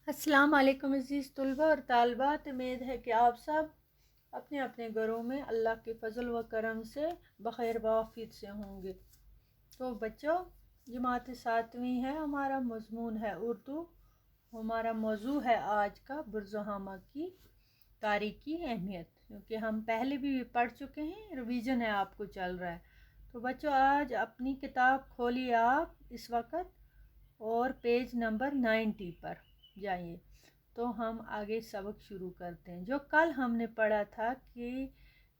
السلام علیکم عزیز طلبہ اور طالبات، امید ہے کہ آپ سب اپنے اپنے گھروں میں اللہ کے فضل و کرم سے بخیر وعافیت سے ہوں گے۔ تو بچوں، جماعت ساتویں ہے، ہمارا مضمون ہے اردو، ہمارا موضوع ہے آج کا برزخانہ کی تاریخی اہمیت، کیونکہ ہم پہلے بھی پڑھ چکے ہیں، ریویژن ہے آپ کو چل رہا ہے۔ تو بچوں، آج اپنی کتاب کھولیے آپ اس وقت اور پیج نمبر 90 پر جائیے، تو ہم آگے سبق شروع کرتے ہیں۔ جو کل ہم نے پڑھا تھا کہ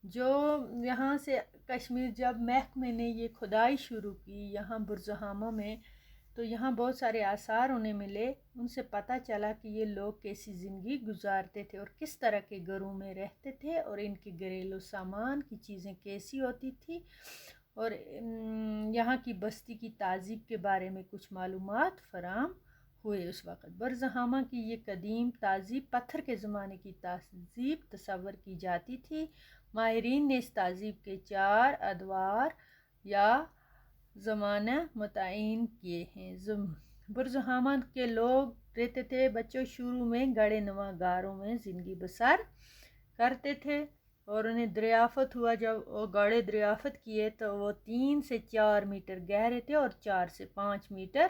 جو یہاں سے کشمیر جب محکمے نے یہ کھدائی شروع کی یہاں برزخانہ میں، تو یہاں بہت سارے آثار انہیں ملے، ان سے پتہ چلا کہ یہ لوگ کیسی زندگی گزارتے تھے اور کس طرح کے گھروں میں رہتے تھے، اور ان کے گھریلو سامان کی چیزیں کیسی ہوتی تھی، اور یہاں کی بستی کی تہذیب کے بارے میں کچھ معلومات فراہم ہوئے۔ اس وقت برزخانہ کی یہ قدیم تہذیب پتھر کے زمانے کی تہذیب تصور کی جاتی تھی۔ ماہرین نے اس تہذیب کے 4 ادوار یا زمانہ متعین کیے ہیں۔ برزخانہ کے لوگ رہتے تھے بچوں شروع میں گڑھے نما غاروں میں زندگی بسر کرتے تھے، اور انہیں دریافت ہوا، جب وہ گڑھے دریافت کیے تو وہ 3 سے 4 میٹر گہرے تھے اور 4 سے 5 میٹر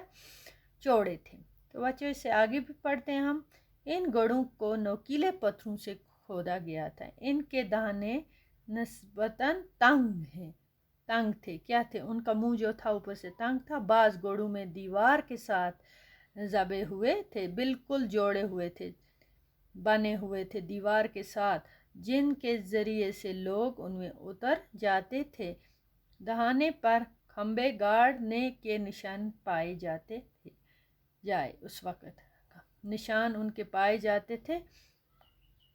چوڑے تھے۔ تو بچوں، اس سے آگے بھی پڑھتے ہیں ہم۔ ان گڑھوں کو نوکیلے پتھروں سے کھودا گیا تھا۔ ان کے دہانے نسبتاً تنگ تھے۔ کیا تھے؟ ان کا منہ جو تھا اوپر سے تنگ تھا۔ بعض گڑھوں میں دیوار کے ساتھ دبے ہوئے تھے، بالکل جوڑے ہوئے تھے، بنے ہوئے تھے دیوار کے ساتھ، جن کے ذریعے سے لوگ ان میں اتر جاتے تھے۔ دہانے پر کھمبے گاڑنے کے نشان پائے جاتے تھے۔ اس وقت نشان ان کے پائے جاتے تھے،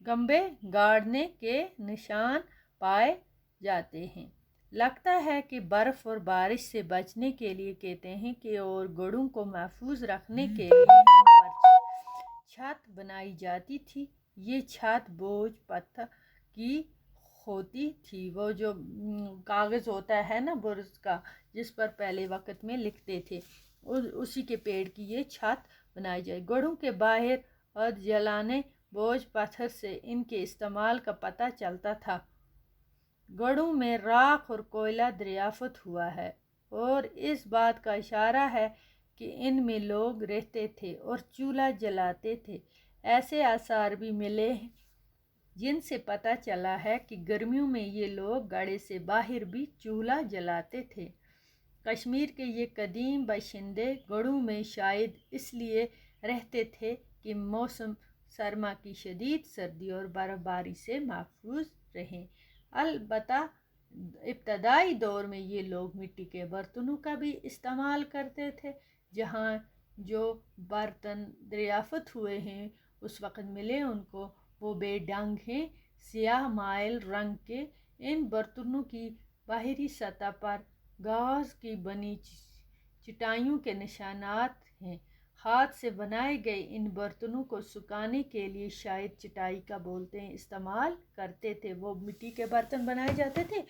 کھمبے گاڑنے کے نشان پائے جاتے ہیں۔ لگتا ہے کہ برف اور بارش سے بچنے کے لیے کہتے ہیں کہ اور گڑھوں کو محفوظ رکھنے کے لیے ان پر چھت بنائی جاتی تھی۔ یہ چھت بوجھ پتھر کی ہوتی تھی، وہ جو کاغذ ہوتا ہے نا برز کا، جس پر پہلے وقت میں لکھتے تھے، اسی کے پیڑ کی یہ چھت بنائی جائے۔ گڑھوں کے باہر اور جلانے بوجھ پتھر سے ان کے استعمال کا پتہ چلتا تھا۔ گڑھوں میں راکھ اور کوئلہ دریافت ہوا ہے، اور اس بات کا اشارہ ہے کہ ان میں لوگ رہتے تھے اور چولہا جلاتے تھے۔ ایسے آثار بھی ملے ہیں جن سے پتہ چلا ہے کہ گرمیوں میں یہ لوگ گڑھے سے باہر بھی چولہا جلاتے تھے۔ کشمیر کے یہ قدیم باشندے گڑھوں میں شاید اس لیے رہتے تھے کہ موسم سرما کی شدید سردی اور برف باری سے محفوظ رہیں۔ البتہ ابتدائی دور میں یہ لوگ مٹی کے برتنوں کا بھی استعمال کرتے تھے۔ جہاں جو برتن دریافت ہوئے ہیں اس وقت ملے ان کو، وہ بے ڈنگ ہیں، سیاہ مائل رنگ کے۔ ان برتنوں کی باہری سطح پر گھاس کی بنی چٹائیوں کے نشانات ہیں۔ ہاتھ سے بنائے گئے ان برتنوں کو سکھانے کے لیے شاید چٹائی کا بولتے ہیں استعمال کرتے تھے۔ وہ مٹی کے برتن بنائے جاتے تھے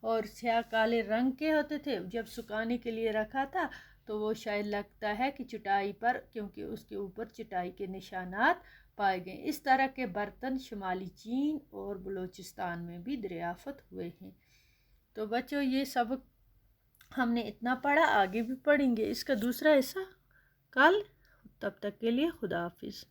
اور سیاہ کالے رنگ کے ہوتے تھے، جب سکھانے کے لیے رکھا تھا تو وہ شاید لگتا ہے کہ چٹائی پر، کیونکہ اس کے اوپر چٹائی کے نشانات پائے گئے۔ اس طرح کے برتن شمالی چین اور بلوچستان میں بھی دریافت ہوئے ہیں۔ تو بچوں، یہ سبق ہم نے اتنا پڑھا، آگے بھی پڑھیں گے اس کا دوسرا حصہ کل۔ تب تک کے لیے خدا حافظ۔